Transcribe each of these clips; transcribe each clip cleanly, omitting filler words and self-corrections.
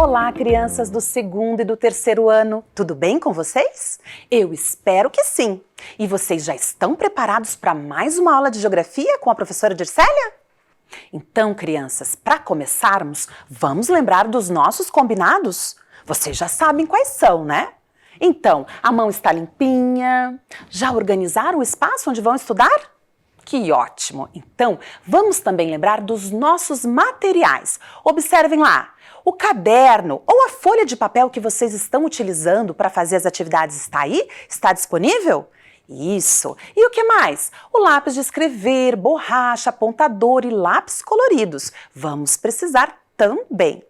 Olá, crianças do segundo e do terceiro ano, tudo bem com vocês? Eu espero que sim! E vocês já estão preparados para mais uma aula de geografia com a professora Dircélia? Então, crianças, para começarmos, vamos lembrar dos nossos combinados? Vocês já sabem quais são, né? Então, a mão está limpinha? Já organizaram o espaço onde vão estudar? Que ótimo! Então, vamos também lembrar dos nossos materiais. Observem lá, o caderno ou a folha de papel que vocês estão utilizando para fazer as atividades está aí? Está disponível? Isso! E o que mais? O lápis de escrever, borracha, apontador e lápis coloridos. Vamos precisar também.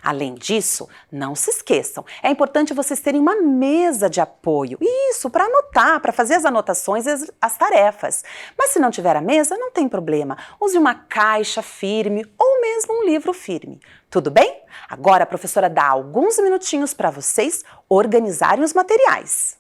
Além disso, não se esqueçam, é importante vocês terem uma mesa de apoio. Isso, para anotar, para fazer as anotações e as tarefas. Mas se não tiver a mesa, não tem problema. Use uma caixa firme ou mesmo um livro firme. Tudo bem? Agora a professora dá alguns minutinhos para vocês organizarem os materiais.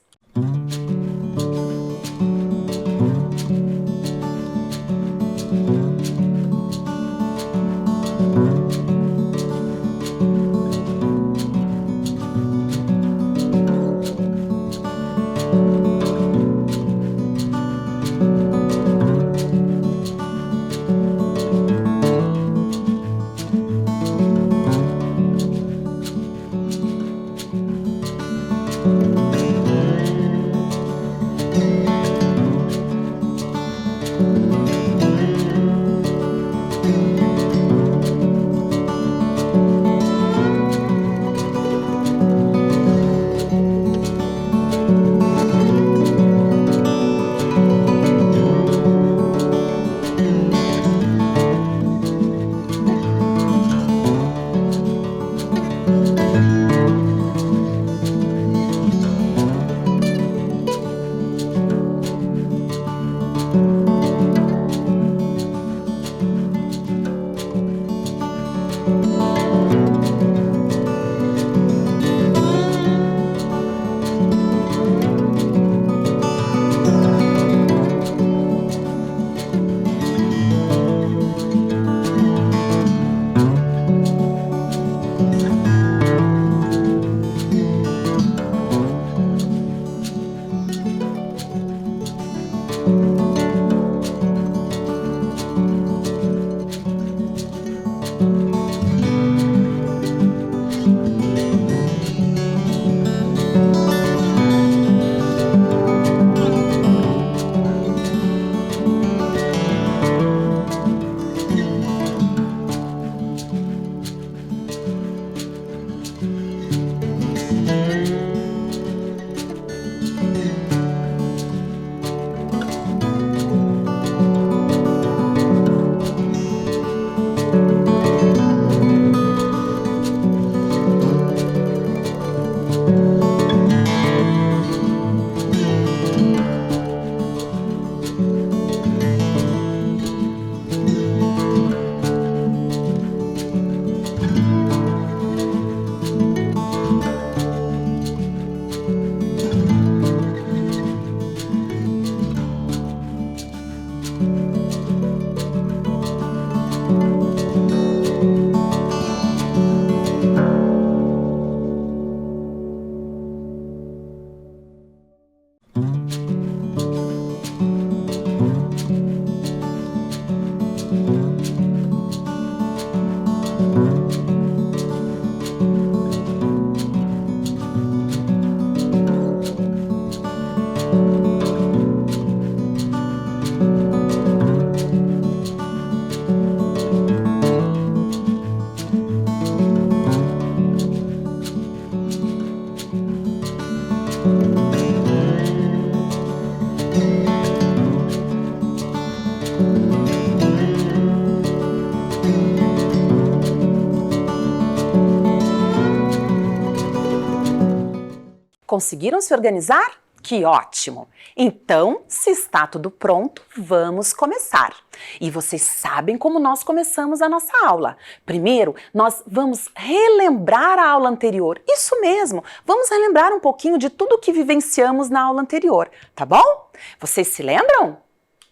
Conseguiram se organizar? Que ótimo! Então, se está tudo pronto, vamos começar. E vocês sabem como nós começamos a nossa aula. Primeiro, nós vamos relembrar a aula anterior. Isso mesmo, vamos relembrar um pouquinho de tudo que vivenciamos na aula anterior, tá bom? Vocês se lembram?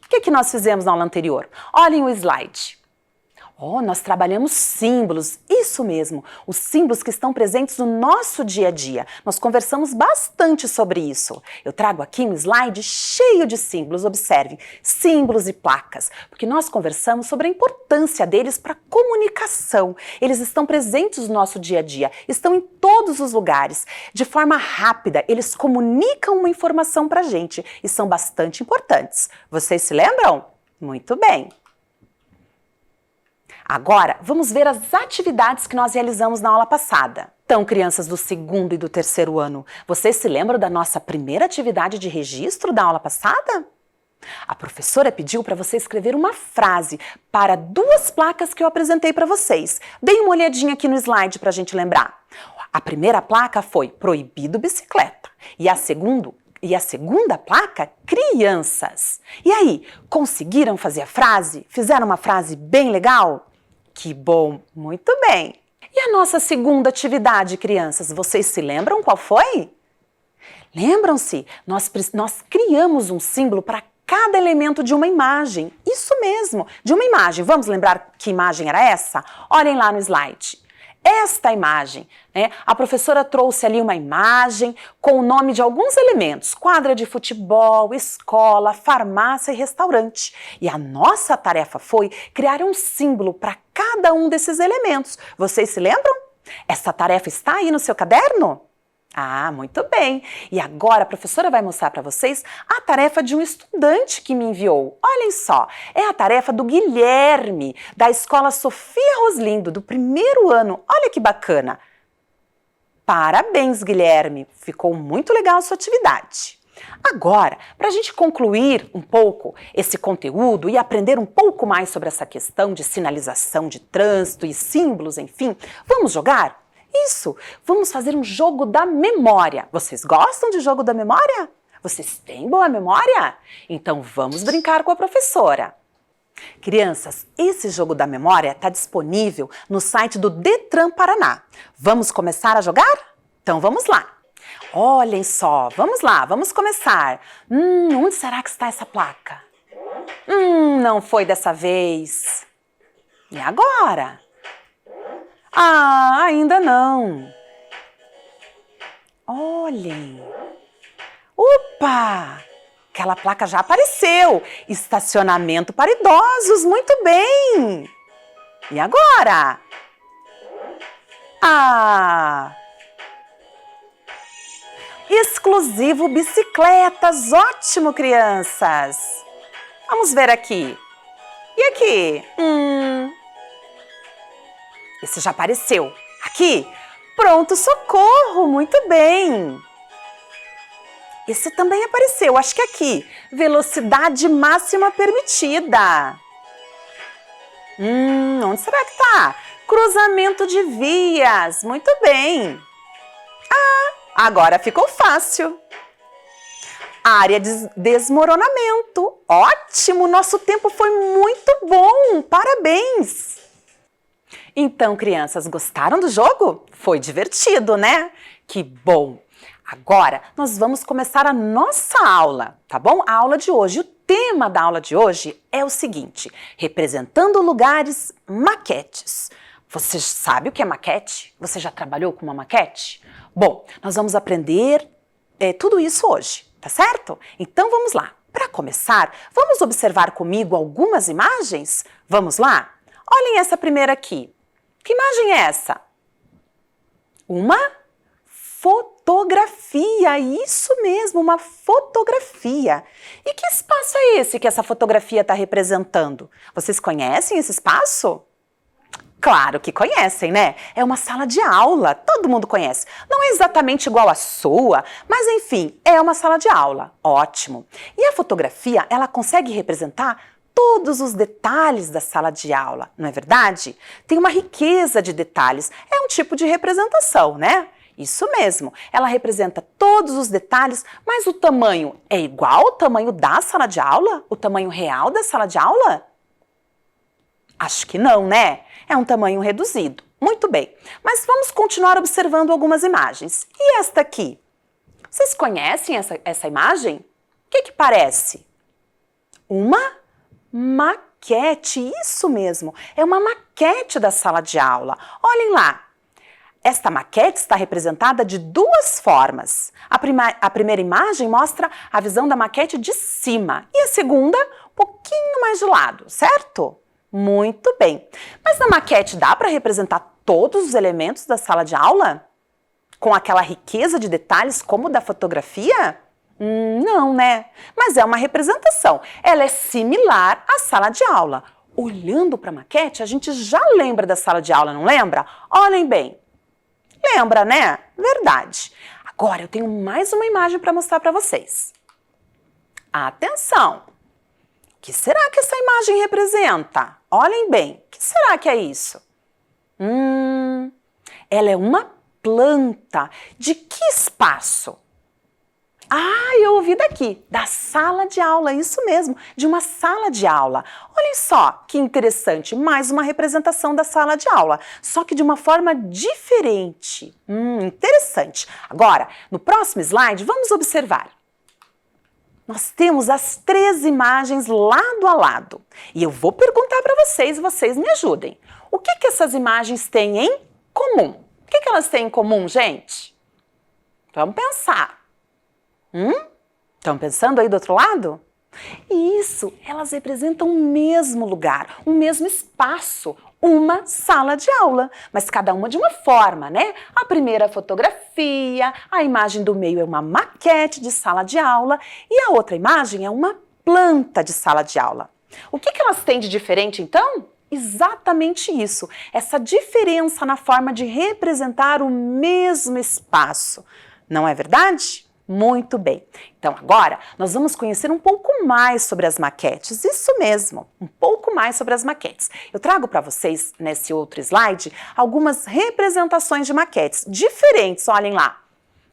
O que nós fizemos na aula anterior? Olhem o slide. Oh, nós trabalhamos símbolos, isso mesmo, os símbolos que estão presentes no nosso dia a dia. Nós conversamos bastante sobre isso. Eu trago aqui um slide cheio de símbolos, observem, símbolos e placas, porque nós conversamos sobre a importância deles para a comunicação. Eles estão presentes no nosso dia a dia, estão em todos os lugares. De forma rápida, eles comunicam uma informação para a gente e são bastante importantes. Vocês se lembram? Muito bem. Agora, vamos ver as atividades que nós realizamos na aula passada. Então, crianças do segundo e do terceiro ano, vocês se lembram da nossa primeira atividade de registro da aula passada? A professora pediu para você escrever uma frase para 2 placas que eu apresentei para vocês. Deem uma olhadinha aqui no slide para a gente lembrar. A primeira placa foi proibido bicicleta e a segunda placa, crianças. E aí, conseguiram fazer a frase? Fizeram uma frase bem legal? Que bom! Muito bem! E a nossa segunda atividade, crianças, vocês se lembram qual foi? Lembram-se? Nós criamos um símbolo para cada elemento de uma imagem. Isso mesmo, de uma imagem. Vamos lembrar que imagem era essa? Olhem lá no slide. Esta imagem, né? A professora trouxe ali uma imagem com o nome de alguns elementos, quadra de futebol, escola, farmácia e restaurante. E a nossa tarefa foi criar um símbolo para cada um desses elementos. Vocês se lembram? Essa tarefa está aí no seu caderno? Ah, muito bem! E agora a professora vai mostrar para vocês a tarefa de um estudante que me enviou. Olhem só, é a tarefa do Guilherme, da Escola Sofia Roslindo, do primeiro ano. Olha que bacana! Parabéns, Guilherme! Ficou muito legal a sua atividade. Agora, para a gente concluir um pouco esse conteúdo e aprender um pouco mais sobre essa questão de sinalização de trânsito e símbolos, enfim, vamos jogar? Isso! Vamos fazer um jogo da memória. Vocês gostam de jogo da memória? Vocês têm boa memória? Então vamos brincar com a professora. Crianças, esse jogo da memória está disponível no site do Detran Paraná. Vamos começar a jogar? Então vamos lá. Olhem só, vamos lá, vamos começar. Onde será que está essa placa? Não foi dessa vez. E agora? Ah, ainda não. Olhem. Opa! Aquela placa já apareceu. Estacionamento para idosos. Muito bem. E agora? Ah! Exclusivo bicicletas. Ótimo, crianças. Vamos ver aqui. E aqui? Esse já apareceu. Aqui, pronto, socorro, muito bem. Esse também apareceu, acho que aqui, velocidade máxima permitida. Onde será que tá? Cruzamento de vias, muito bem. Ah, agora ficou fácil. Área de desmoronamento, ótimo, nosso tempo foi muito bom, parabéns. Então, crianças, gostaram do jogo? Foi divertido, né? Que bom! Agora, nós vamos começar a nossa aula, tá bom? A aula de hoje. O tema da aula de hoje é o seguinte: representando lugares, maquetes. Você sabe o que é maquete? Você já trabalhou com uma maquete? Bom, nós vamos aprender tudo isso hoje, tá certo? Então, vamos lá. Para começar, vamos observar comigo algumas imagens? Vamos lá? Olhem essa primeira aqui. Que imagem é essa? Uma fotografia, isso mesmo, uma fotografia. E que espaço é esse que essa fotografia está representando? Vocês conhecem esse espaço? Claro que conhecem, né? É uma sala de aula, todo mundo conhece. Não é exatamente igual à sua, mas enfim, é uma sala de aula. Ótimo. E a fotografia, ela consegue representar todos os detalhes da sala de aula, não é verdade? Tem uma riqueza de detalhes, é um tipo de representação, né? Isso mesmo, ela representa todos os detalhes, mas o tamanho é igual ao tamanho da sala de aula? O tamanho real da sala de aula? Acho que não, né? É um tamanho reduzido. Muito bem, mas vamos continuar observando algumas imagens. E esta aqui? Vocês conhecem essa imagem? O que parece? Uma maquete. maquete, isso mesmo, é uma maquete da sala de aula. Olhem lá. Esta maquete está representada de duas formas. A primeira imagem mostra a visão da maquete de cima e a segunda, um pouquinho mais de lado, certo? Muito bem. Mas na maquete dá para representar todos os elementos da sala de aula? Com aquela riqueza de detalhes como da fotografia? Não, né? Mas é uma representação. Ela é similar à sala de aula. Olhando para a maquete, a gente já lembra da sala de aula, não lembra? Olhem bem. Lembra, né? Verdade. Agora eu tenho mais uma imagem para mostrar para vocês. Atenção! O que será que essa imagem representa? Olhem bem, o que será que é isso? Ela é uma planta. De que espaço? Eu ouvi daqui, da sala de aula, isso mesmo, de uma sala de aula. Olhem só que interessante, mais uma representação da sala de aula, só que de uma forma diferente. Interessante. Agora, no próximo slide, vamos observar. Nós temos as 3 imagens lado a lado. E eu vou perguntar para vocês, vocês me ajudem. O que essas imagens têm em comum? O que elas têm em comum, gente? Vamos pensar. Estão pensando aí do outro lado? Isso, elas representam o mesmo lugar, o mesmo espaço, uma sala de aula, mas cada uma de uma forma, né? A primeira fotografia, a imagem do meio é uma maquete de sala de aula e a outra imagem é uma planta de sala de aula. O que elas têm de diferente, então? Exatamente isso, essa diferença na forma de representar o mesmo espaço. Não é verdade? Muito bem. Então agora nós vamos conhecer um pouco mais sobre as maquetes. Isso mesmo, um pouco mais sobre as maquetes. Eu trago para vocês, nesse outro slide, algumas representações de maquetes diferentes, olhem lá.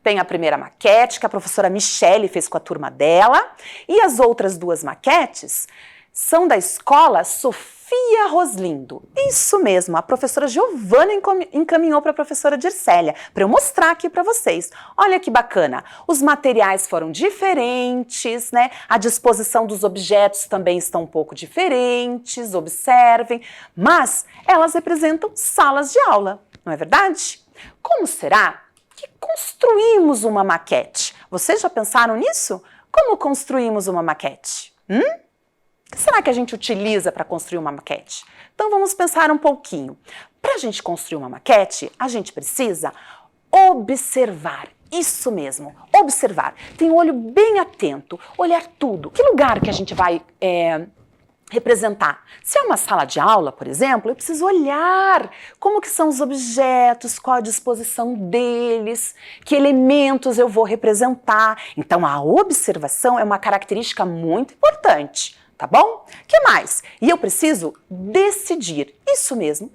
Tem a primeira maquete que a professora Michele fez com a turma dela e as outras 2 maquetes são da escola Sofia Roslindo. Isso mesmo, a professora Giovana encaminhou para a professora Dircélia, para eu mostrar aqui para vocês. Olha que bacana, os materiais foram diferentes, né? A disposição dos objetos também estão um pouco diferentes, observem, mas elas representam salas de aula, não é verdade? Como será que construímos uma maquete? Vocês já pensaram nisso? Como construímos uma maquete? O que será que a gente utiliza para construir uma maquete? Então vamos pensar um pouquinho. Para a gente construir uma maquete, a gente precisa observar. Isso mesmo, observar. Tem um olho bem atento, olhar tudo. Que lugar que a gente vai representar? Se é uma sala de aula, por exemplo, eu preciso olhar como que são os objetos, qual a disposição deles, que elementos eu vou representar. Então a observação é uma característica muito importante. Tá bom? O que mais? E eu preciso decidir, isso mesmo,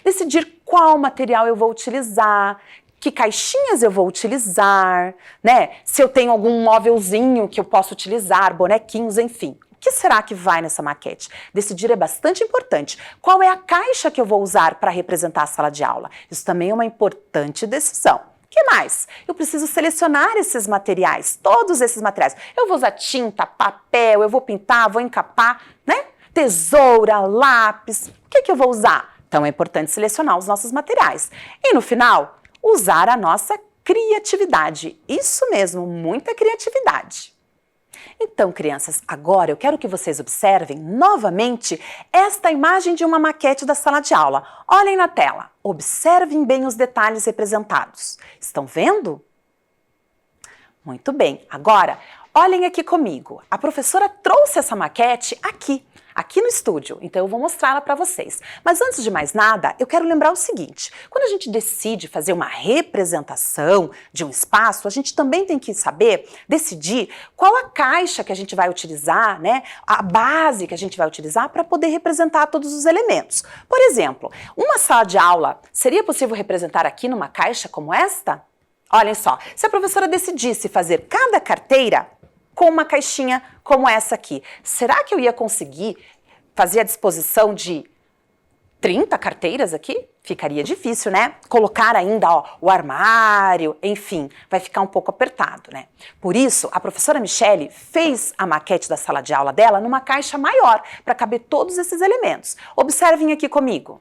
decidir qual material eu vou utilizar, que caixinhas eu vou utilizar, né? Se eu tenho algum móvelzinho que eu posso utilizar, bonequinhos, enfim. O que será que vai nessa maquete? Decidir é bastante importante. Qual é a caixa que eu vou usar para representar a sala de aula? Isso também é uma importante decisão. O que mais? Eu preciso selecionar esses materiais, todos esses materiais. Eu vou usar tinta, papel, eu vou pintar, vou encapar, né? Tesoura, lápis, o que eu vou usar? Então é importante selecionar os nossos materiais. E no final, usar a nossa criatividade. Isso mesmo, muita criatividade. Então, crianças, agora eu quero que vocês observem novamente esta imagem de uma maquete da sala de aula. Olhem na tela, observem bem os detalhes representados. Estão vendo? Muito bem, agora olhem aqui comigo. A professora trouxe essa maquete aqui no estúdio, então eu vou mostrá-la para vocês. Mas antes de mais nada, eu quero lembrar o seguinte, quando a gente decide fazer uma representação de um espaço, a gente também tem que decidir qual a caixa que a gente vai utilizar, né? A base que a gente vai utilizar para poder representar todos os elementos. Por exemplo, uma sala de aula, seria possível representar aqui numa caixa como esta? Olhem só, se a professora decidisse fazer cada carteira com uma caixinha como essa aqui, será que eu ia conseguir fazer a disposição de 30 carteiras aqui? Ficaria difícil, né? Colocar ainda, ó, o armário, enfim, vai ficar um pouco apertado, né? Por isso, a professora Michele fez a maquete da sala de aula dela numa caixa maior, para caber todos esses elementos. Observem aqui comigo.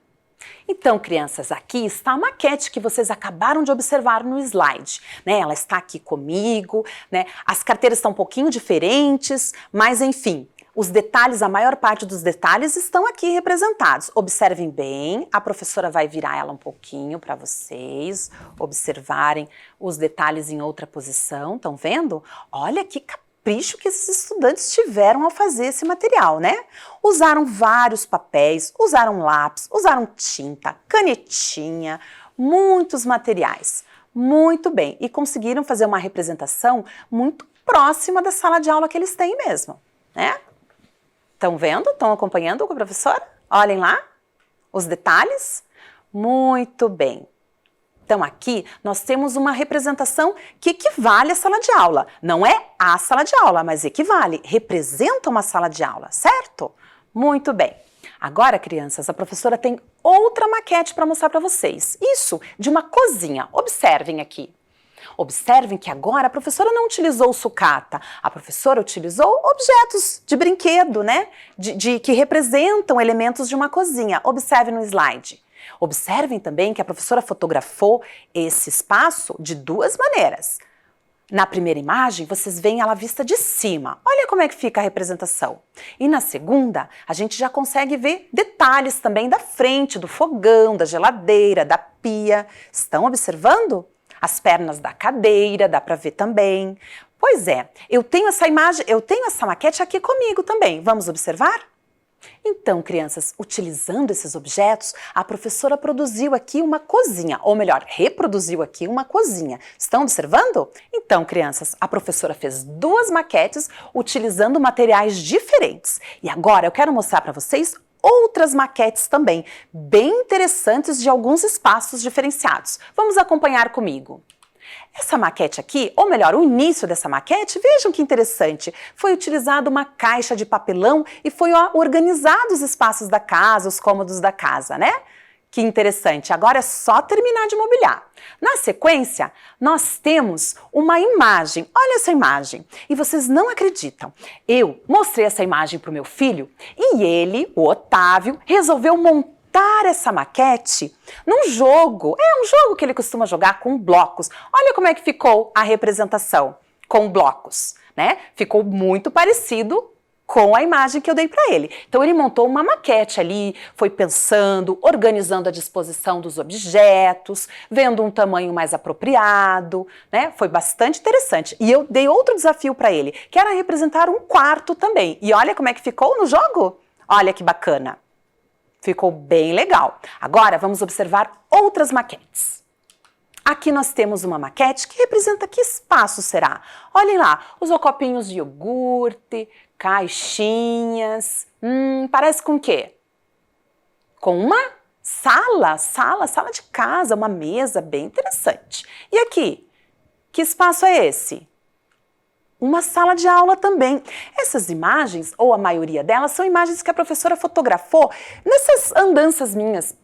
Então, crianças, aqui está a maquete que vocês acabaram de observar no slide, né? Ela está aqui comigo, né? As carteiras estão um pouquinho diferentes, mas enfim, os detalhes, a maior parte dos detalhes estão aqui representados. Observem bem, a professora vai virar ela um pouquinho para vocês observarem os detalhes em outra posição, estão vendo? Olha que capricho que esses estudantes tiveram ao fazer esse material, né? Usaram vários papéis, usaram lápis, usaram tinta, canetinha, muitos materiais. Muito bem, e conseguiram fazer uma representação muito próxima da sala de aula que eles têm mesmo, né? Estão vendo? Estão acompanhando com a professora? Olhem lá os detalhes. Muito bem. Então aqui nós temos uma representação que equivale à sala de aula. Não é a sala de aula, mas equivale, representa uma sala de aula, certo? Muito bem. Agora, crianças, a professora tem outra maquete para mostrar para vocês. Isso, de uma cozinha. Observem aqui. Observem que agora a professora não utilizou sucata, a professora utilizou objetos de brinquedo, né? Que representam elementos de uma cozinha. Observem no slide. Observem também que a professora fotografou esse espaço de duas maneiras. Na primeira imagem, vocês veem ela vista de cima. Olha como é que fica a representação. E na segunda, a gente já consegue ver detalhes também da frente, do fogão, da geladeira, da pia. Estão observando? As pernas da cadeira, dá para ver também. Pois é, eu tenho essa imagem, eu tenho essa maquete aqui comigo também. Vamos observar? Então, crianças, utilizando esses objetos, a professora produziu aqui uma cozinha, ou melhor, reproduziu aqui uma cozinha. Estão observando? Então, crianças, a professora fez duas maquetes utilizando materiais diferentes. E agora eu quero mostrar para vocês outras maquetes também, bem interessantes de alguns espaços diferenciados. Vamos acompanhar comigo. Essa maquete aqui, ou melhor, o início dessa maquete, vejam que interessante, foi utilizada uma caixa de papelão e foi organizado os espaços da casa, os cômodos da casa, né? Que interessante, agora é só terminar de mobiliar. Na sequência, nós temos uma imagem, olha essa imagem, e vocês não acreditam, eu mostrei essa imagem para o meu filho e ele, o Otávio, resolveu montar essa maquete num jogo, um jogo que ele costuma jogar com blocos. Olha como é que ficou a representação com blocos, né? Ficou muito parecido com a imagem que eu dei para ele. Então ele montou uma maquete ali, foi pensando, organizando a disposição dos objetos, vendo um tamanho mais apropriado, né? Foi bastante interessante. E eu dei outro desafio para ele, que era representar um quarto também. E olha como é que ficou no jogo? Olha que bacana. Ficou bem legal. Agora vamos observar outras maquetes. Aqui nós temos uma maquete que representa que espaço será. Olhem lá, os copinhos de iogurte, caixinhas. Parece com o quê? Com uma sala de casa, uma mesa bem interessante. E aqui, que espaço é esse? Uma sala de aula também. Essas imagens, ou a maioria delas, são imagens que a professora fotografou nessas andanças minhas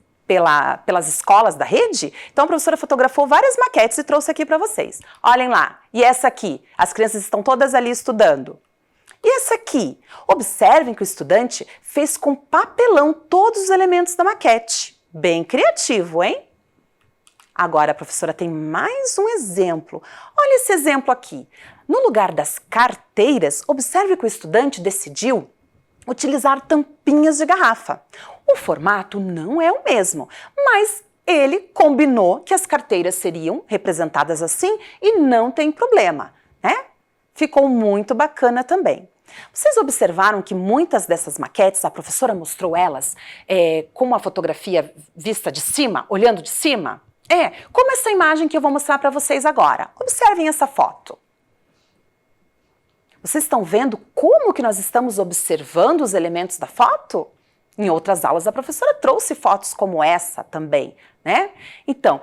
pelas escolas da rede. Então a professora fotografou várias maquetes e trouxe aqui para vocês. Olhem lá. E essa aqui? As crianças estão todas ali estudando. E essa aqui? Observem que o estudante fez com papelão todos os elementos da maquete. Bem criativo, hein? Agora a professora tem mais um exemplo. Olha esse exemplo aqui. No lugar das carteiras, observe que o estudante decidiu utilizar tampinhas de garrafa. O formato não é o mesmo, mas ele combinou que as carteiras seriam representadas assim e não tem problema, né? Ficou muito bacana também. Vocês observaram que muitas dessas maquetes, a professora mostrou elas com uma fotografia vista de cima, olhando de cima? Como essa imagem que eu vou mostrar para vocês agora. Observem essa foto. Vocês estão vendo como que nós estamos observando os elementos da foto? Em outras aulas a professora trouxe fotos como essa também, né? Então,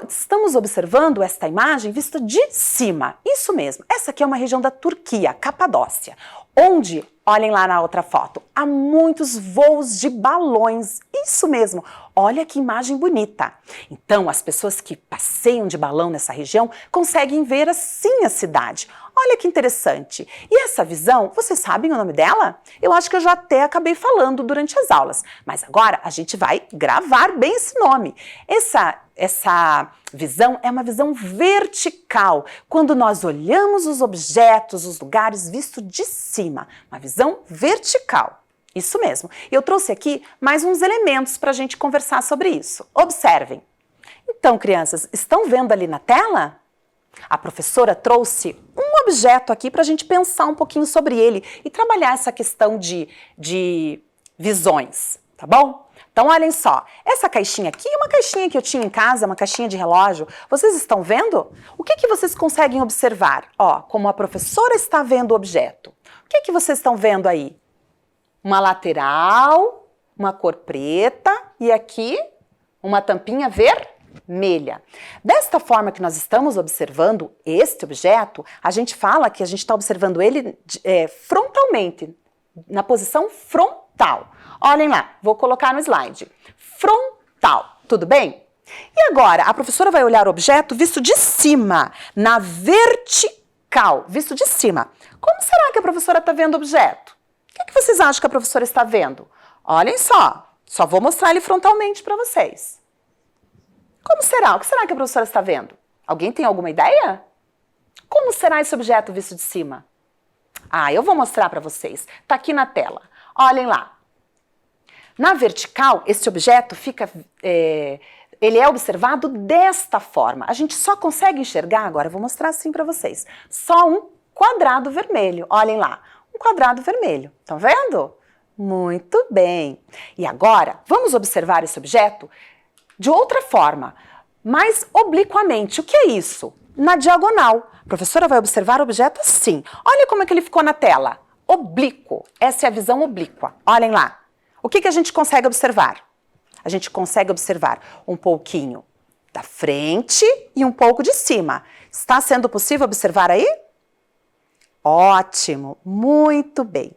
estamos observando esta imagem vista de cima. Isso mesmo, essa aqui é uma região da Turquia, Capadócia, onde, Olhem lá na outra foto. Há muitos voos de balões. Isso mesmo. Olha que imagem bonita. Então, as pessoas que passeiam de balão nessa região conseguem ver assim a cidade. Olha que interessante. E essa visão, vocês sabem o nome dela? Eu acho que eu já até acabei falando durante as aulas. Mas agora a gente vai gravar bem esse nome. Essa visão é uma visão vertical, quando nós olhamos os objetos, os lugares visto de cima. Uma visão vertical. Isso mesmo. Eu trouxe aqui mais uns elementos para a gente conversar sobre isso. Observem. Então, crianças, estão vendo ali na tela? A professora trouxe um objeto aqui para a gente pensar um pouquinho sobre ele e trabalhar essa questão de visões, tá bom? Então, olhem só, essa caixinha aqui é uma caixinha que eu tinha em casa, uma caixinha de relógio. Vocês estão vendo? O que vocês conseguem observar? Ó, como a professora está vendo o objeto. O que vocês estão vendo aí? Uma lateral, uma cor preta e aqui uma tampinha vermelha. Desta forma que nós estamos observando este objeto, a gente fala que a gente está observando ele frontalmente, na posição frontal. Olhem lá, vou colocar no slide. Frontal, tudo bem? E agora, a professora vai olhar o objeto visto de cima, na vertical, visto de cima. Como será que a professora está vendo o objeto? O que vocês acham que a professora está vendo? Olhem só vou mostrar ele frontalmente para vocês. Como será? O que será que a professora está vendo? Alguém tem alguma ideia? Como será esse objeto visto de cima? Ah, eu vou mostrar para vocês. Está aqui na tela. Olhem lá. Na vertical, esse objeto ele é observado desta forma. A gente só consegue enxergar, agora eu vou mostrar assim para vocês, só um quadrado vermelho. Olhem lá, um quadrado vermelho. Estão vendo? Muito bem. E agora, vamos observar esse objeto de outra forma, mais obliquamente. O que é isso? Na diagonal. A professora vai observar o objeto assim. Olha como é que ele ficou na tela. Oblíquo. Essa é a visão oblíqua. Olhem lá. O que a gente consegue observar? A gente consegue observar um pouquinho da frente e um pouco de cima. Está sendo possível observar aí? Ótimo, muito bem.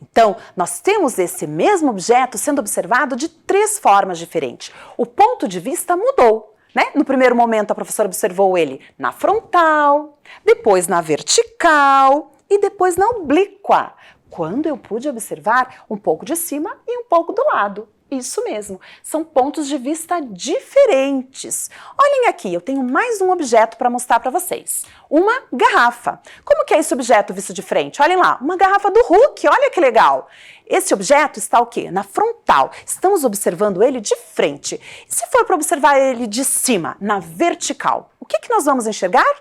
Então, nós temos esse mesmo objeto sendo observado de 3 formas diferentes. O ponto de vista mudou, né? No primeiro momento, a professora observou ele na frontal, depois na vertical e depois na oblíqua, quando eu pude observar um pouco de cima e um pouco do lado. Isso mesmo, são pontos de vista diferentes. Olhem aqui, eu tenho mais um objeto para mostrar para vocês. Uma garrafa. Como que é esse objeto visto de frente? Olhem lá, uma garrafa do Hulk, olha que legal. Esse objeto está o quê? Na frontal. Estamos observando ele de frente. E se for para observar ele de cima, na vertical, o que nós vamos enxergar?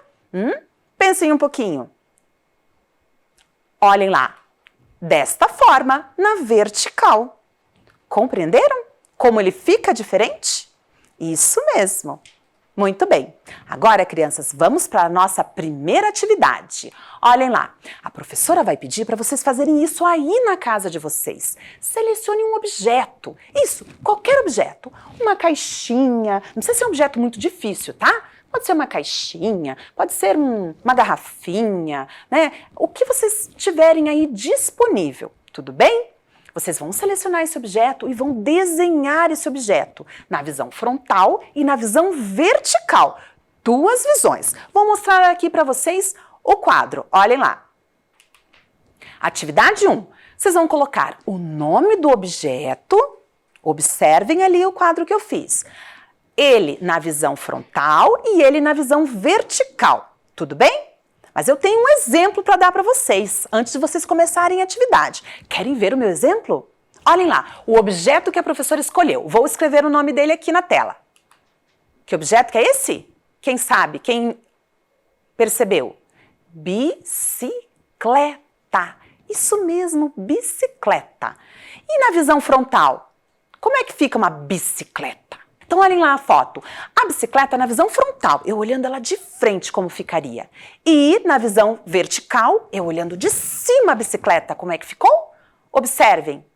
Pensem um pouquinho. Olhem lá, desta forma, na vertical. Compreenderam? Como ele fica diferente? Isso mesmo. Muito bem. Agora, crianças, vamos para a nossa primeira atividade. Olhem lá. A professora vai pedir para vocês fazerem isso aí na casa de vocês. Selecione um objeto. Isso, qualquer objeto. Uma caixinha. Não precisa ser um objeto muito difícil, tá? Pode ser uma caixinha, pode ser uma garrafinha, né? O que vocês tiverem aí disponível, tudo bem? Vocês vão selecionar esse objeto e vão desenhar esse objeto na visão frontal e na visão vertical. 2 visões. Vou mostrar aqui para vocês o quadro. Olhem lá. Atividade 1. Vocês vão colocar o nome do objeto. Observem ali o quadro que eu fiz. Ele na visão frontal e ele na visão vertical. Tudo bem? Mas eu tenho um exemplo para dar para vocês, antes de vocês começarem a atividade. Querem ver o meu exemplo? Olhem lá, o objeto que a professora escolheu. Vou escrever o nome dele aqui na tela. Que objeto que é esse? Quem sabe? Quem percebeu? Bicicleta. Isso mesmo, bicicleta. E na visão frontal? Como é que fica uma bicicleta? Então, olhem lá a foto. A bicicleta na visão frontal, eu olhando ela de frente, como ficaria. E na visão vertical, eu olhando de cima a bicicleta, como é que ficou? Observem.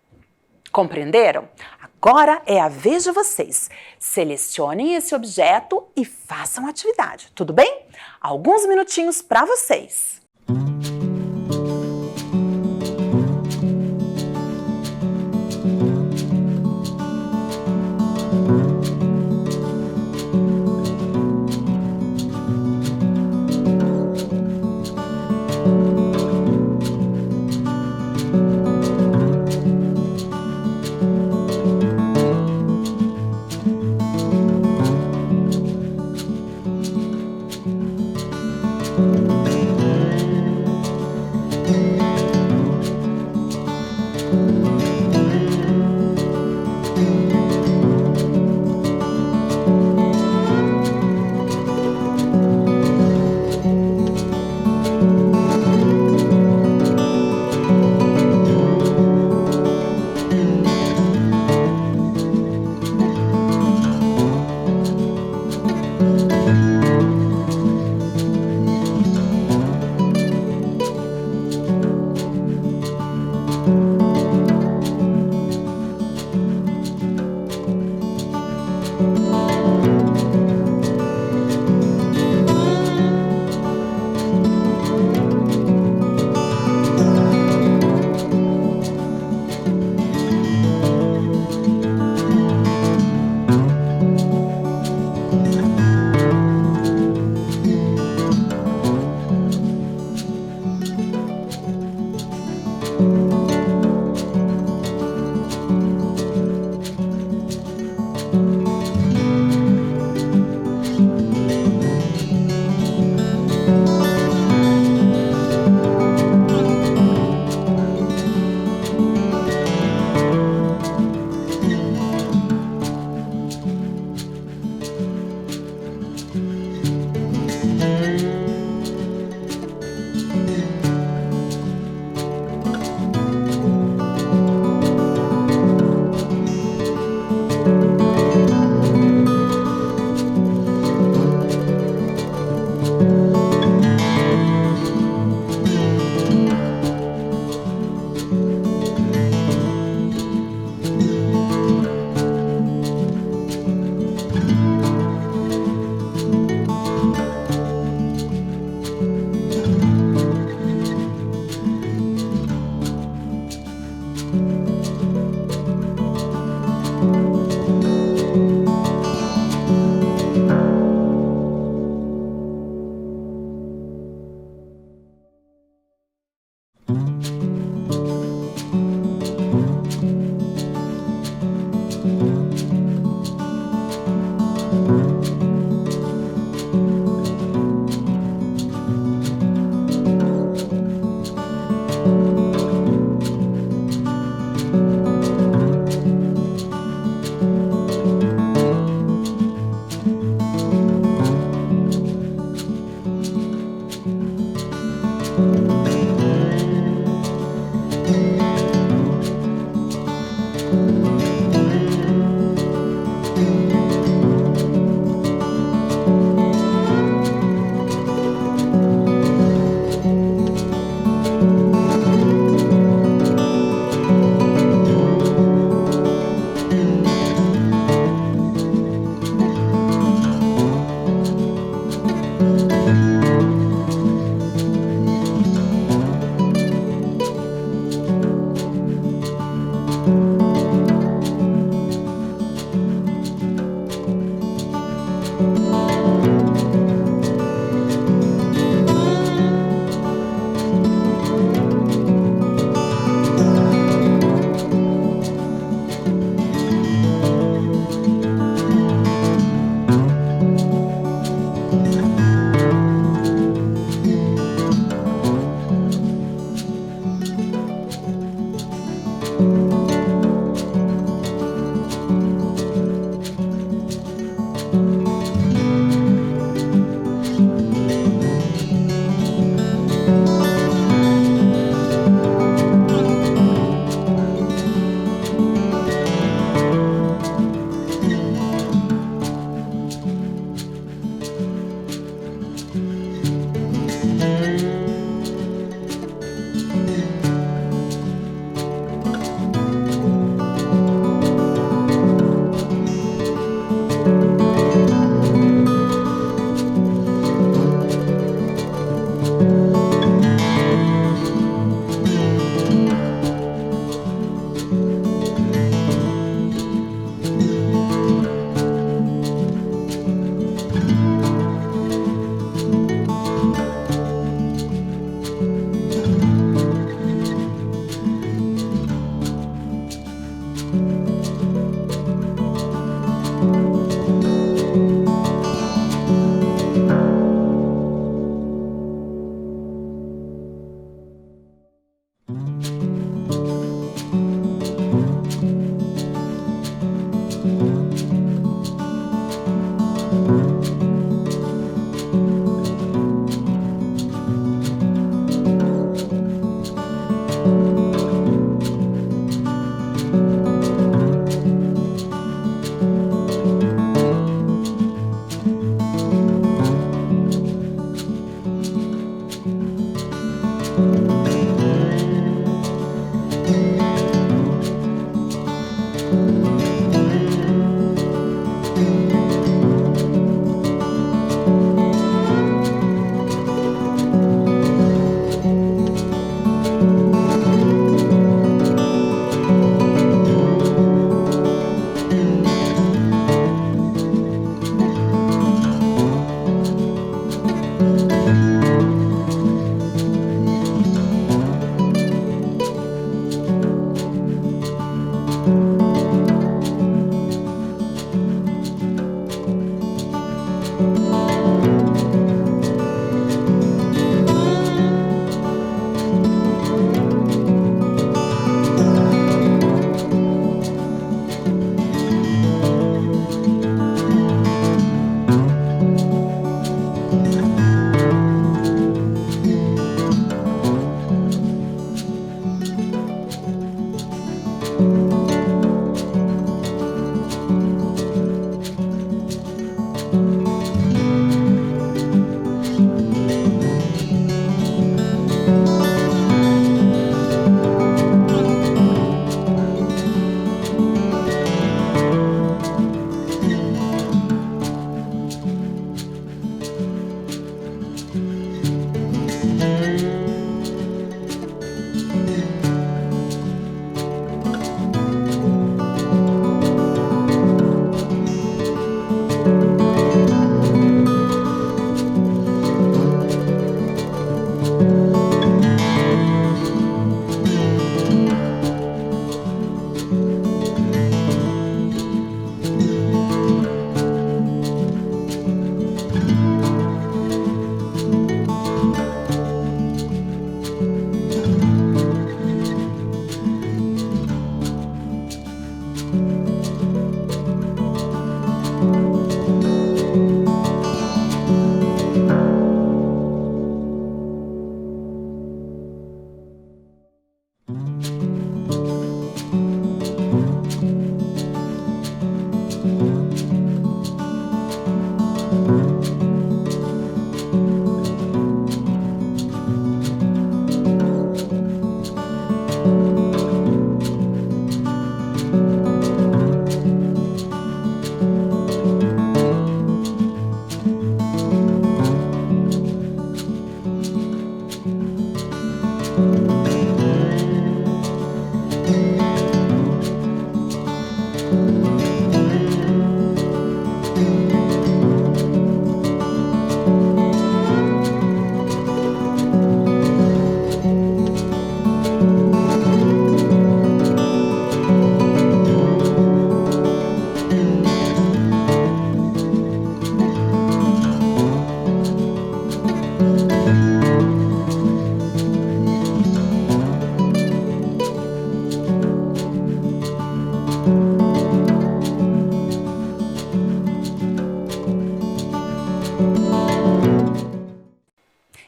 Compreenderam? Agora é a vez de vocês. Selecionem esse objeto e façam a atividade. Tudo bem? Alguns minutinhos para vocês.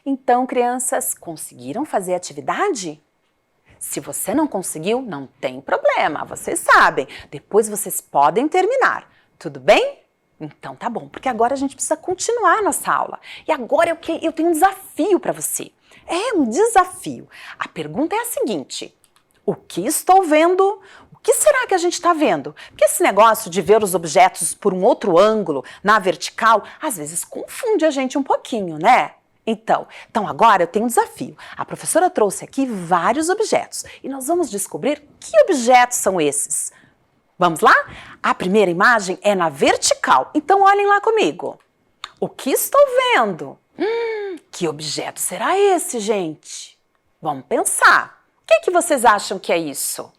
Então, crianças, conseguiram fazer a atividade? Se você não conseguiu, não tem problema, vocês sabem. Depois vocês podem terminar, tudo bem? Então tá bom, porque agora a gente precisa continuar nossa aula. E agora eu tenho um desafio para você. É um desafio. A pergunta é a seguinte: o que estou vendo? O que será que a gente está vendo? Porque esse negócio de ver os objetos por um outro ângulo, na vertical, às vezes confunde a gente um pouquinho, né? Então agora eu tenho um desafio. A professora trouxe aqui vários objetos e nós vamos descobrir que objetos são esses. Vamos lá? A primeira imagem é na vertical, então olhem lá comigo. O que estou vendo? Que objeto será esse, gente? Vamos pensar. O que vocês acham que é isso?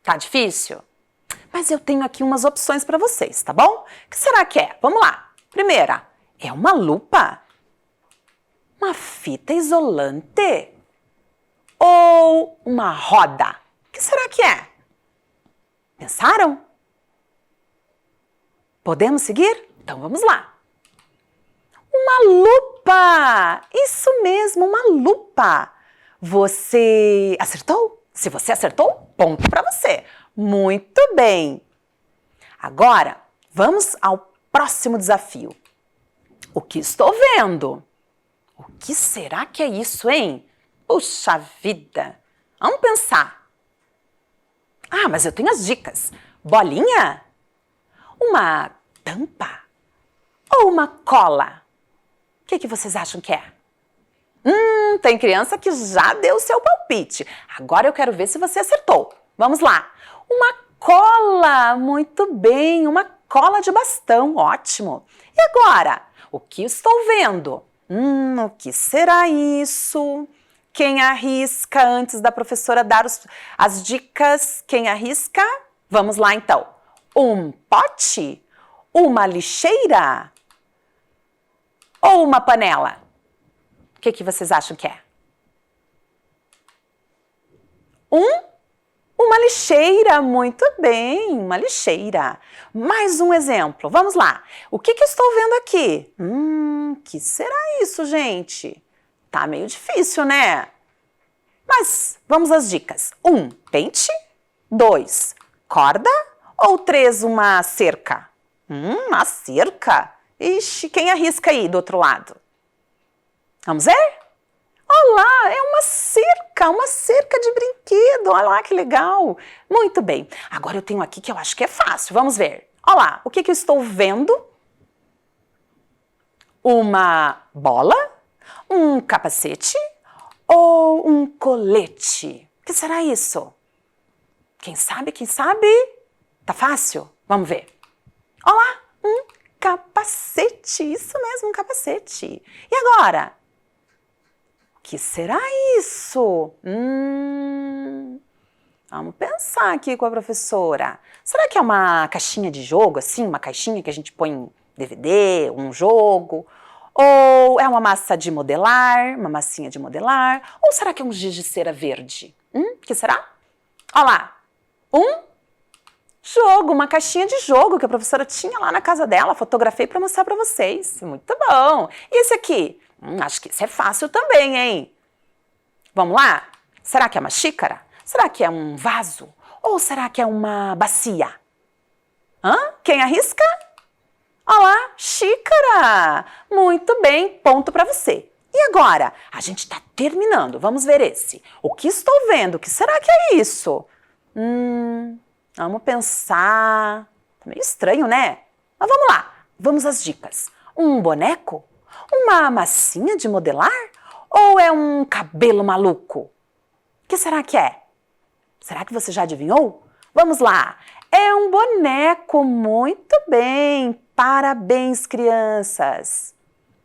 Tá difícil? Mas eu tenho aqui umas opções para vocês, tá bom? O que será que é? Vamos lá. Primeira, é uma lupa? Uma fita isolante? Ou uma roda? O que será que é? Pensaram? Podemos seguir? Então vamos lá. Uma lupa! Isso mesmo, uma lupa! Você acertou? Se você acertou, ponto para você. Muito bem! Agora, vamos ao próximo desafio. O que estou vendo? O que será que é isso, hein? Puxa vida! Vamos pensar. Ah, mas eu tenho as dicas. Bolinha? Uma tampa? Ou uma cola? O que vocês acham que é? Tem criança que já deu o seu palpite. Agora eu quero ver se você acertou. Vamos lá. Uma cola! Muito bem, uma cola de bastão. Ótimo. E agora? O que estou vendo? O que será isso? Quem arrisca antes da professora dar as dicas? Quem arrisca? Vamos lá então. Um pote? Uma lixeira? Ou uma panela? O que vocês acham que é? Uma lixeira, muito bem, uma lixeira. Mais um exemplo, vamos lá. O que eu estou vendo aqui? Que será isso, gente? Tá meio difícil, né? Mas vamos às dicas. 1, pente. 2, corda. Ou 3, uma cerca? Uma cerca? Ixi, quem arrisca aí do outro lado? Vamos ver? Olha lá, é uma cerca de brinquedo. Olha lá que legal. Muito bem. Agora eu tenho aqui que eu acho que é fácil. Vamos ver. Olha lá, o que eu estou vendo? Uma bola? Um capacete? Ou um colete? O que será isso? Quem sabe? Quem sabe? Tá fácil? Vamos ver. Olha lá, um capacete. Isso mesmo, um capacete. E agora? O que será isso? Vamos pensar aqui com a professora. Será que é uma caixinha de jogo, assim? Uma caixinha que a gente põe DVD, um jogo? Ou é uma massa de modelar, uma massinha de modelar? Ou será que é um giz de cera verde? Que será? Olha lá, um jogo, uma caixinha de jogo que a professora tinha lá na casa dela. Fotografei para mostrar para vocês. Muito bom. E esse aqui? Acho que isso é fácil também, hein? Vamos lá? Será que é uma xícara? Será que é um vaso? Ou será que é uma bacia? Quem arrisca? Olha lá, xícara! Muito bem, ponto para você. E agora? A gente está terminando. Vamos ver esse. O que estou vendo? O que será que é isso? Vamos pensar. Tá meio estranho, né? Mas vamos lá. Vamos às dicas. Um boneco? Uma massinha de modelar? Ou é um cabelo maluco? O que será que é? Será que você já adivinhou? Vamos lá! É um boneco, muito bem! Parabéns, crianças!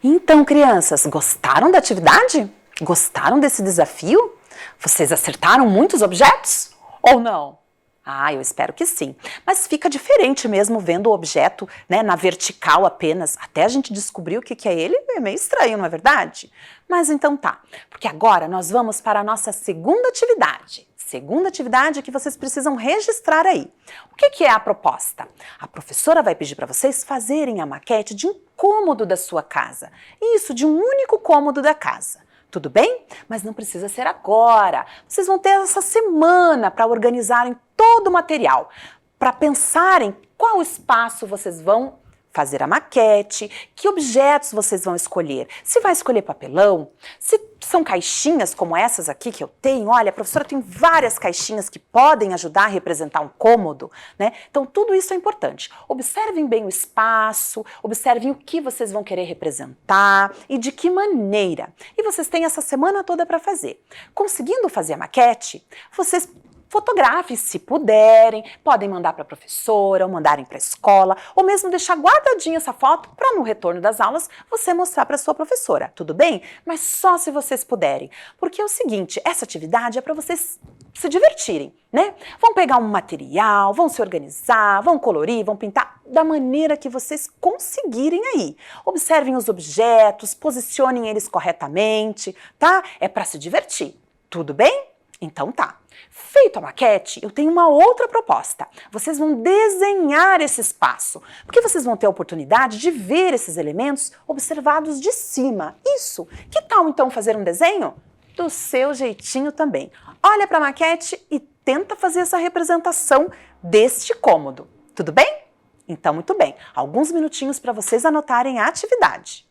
Então, crianças, gostaram da atividade? Gostaram desse desafio? Vocês acertaram muitos objetos? Ou não? Ah, eu espero que sim. Mas fica diferente mesmo vendo o objeto, né, na vertical apenas. Até a gente descobrir o que é ele, é meio estranho, não é verdade? Mas então tá, porque agora nós vamos para a nossa segunda atividade. Segunda atividade que vocês precisam registrar aí. O que é a proposta? A professora vai pedir para vocês fazerem a maquete de um cômodo da sua casa. Isso, de um único cômodo da casa. Tudo bem? Mas não precisa ser agora. Vocês vão ter essa semana para organizarem todo o material, para pensarem qual espaço vocês vão fazer a maquete, que objetos vocês vão escolher. Se vai escolher papelão, se são caixinhas como essas aqui que eu tenho, olha, a professora tem várias caixinhas que podem ajudar a representar um cômodo, né? Então tudo isso é importante. Observem bem o espaço, observem o que vocês vão querer representar e de que maneira. E vocês têm essa semana toda para fazer. Conseguindo fazer a maquete, vocês fotografem se puderem, podem mandar para a professora, ou mandarem para a escola, ou mesmo deixar guardadinha essa foto para no retorno das aulas você mostrar para sua professora, tudo bem? Mas só se vocês puderem, porque é o seguinte, essa atividade é para vocês se divertirem, né? Vão pegar um material, vão se organizar, vão colorir, vão pintar da maneira que vocês conseguirem aí. Observem os objetos, posicionem eles corretamente, tá? É para se divertir, tudo bem? Então tá. Feito a maquete, eu tenho uma outra proposta. Vocês vão desenhar esse espaço, porque vocês vão ter a oportunidade de ver esses elementos observados de cima. Isso! Que tal então fazer um desenho? Do seu jeitinho também. Olha para a maquete e tenta fazer essa representação deste cômodo. Tudo bem? Então, muito bem. Alguns minutinhos para vocês anotarem a atividade.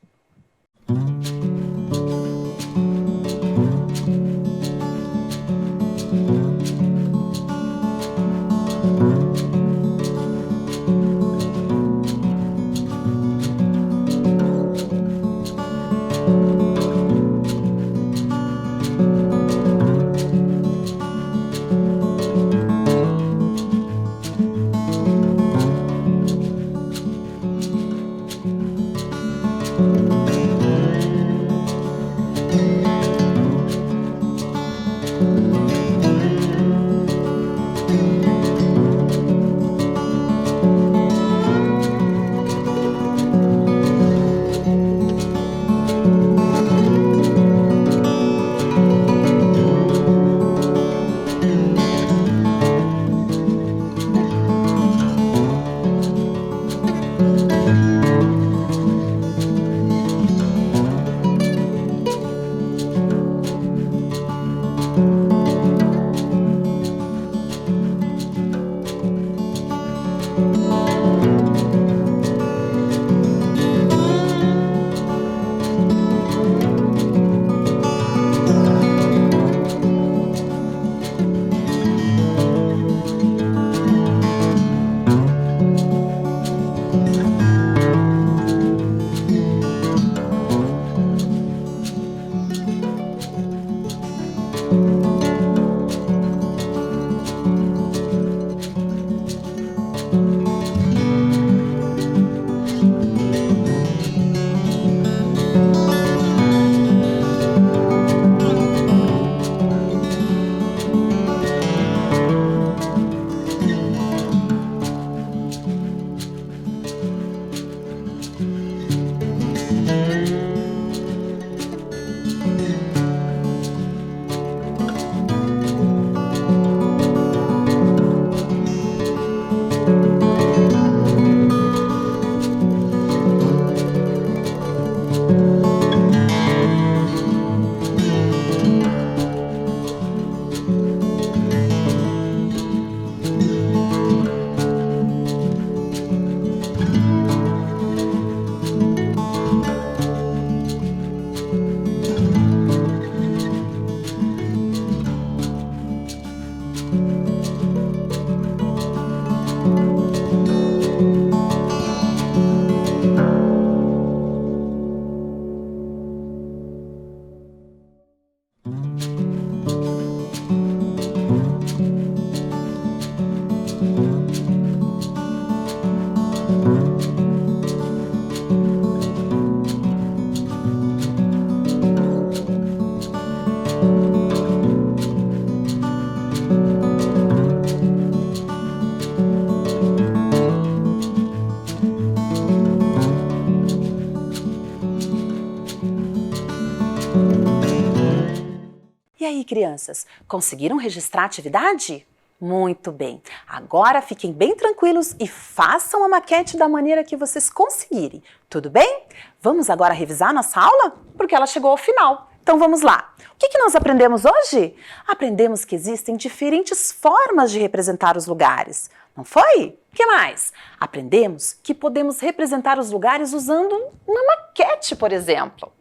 E aí, crianças, conseguiram registrar a atividade? Muito bem! Agora fiquem bem tranquilos e façam a maquete da maneira que vocês conseguirem, tudo bem? Vamos agora revisar nossa aula? Porque ela chegou ao final. Então vamos lá! O que nós aprendemos hoje? Aprendemos que existem diferentes formas de representar os lugares. Não foi? O que mais? Aprendemos que podemos representar os lugares usando uma maquete, por exemplo.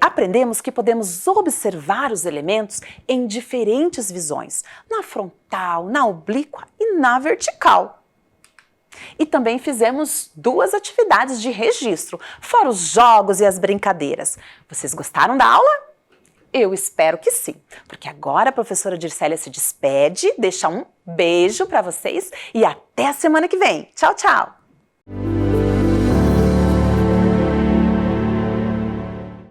Aprendemos que podemos observar os elementos em diferentes visões, na frontal, na oblíqua e na vertical. E também fizemos 2 atividades de registro, fora os jogos e as brincadeiras. Vocês gostaram da aula? Eu espero que sim, porque agora a professora Dircélia se despede, deixa um beijo para vocês e até a semana que vem. Tchau, tchau!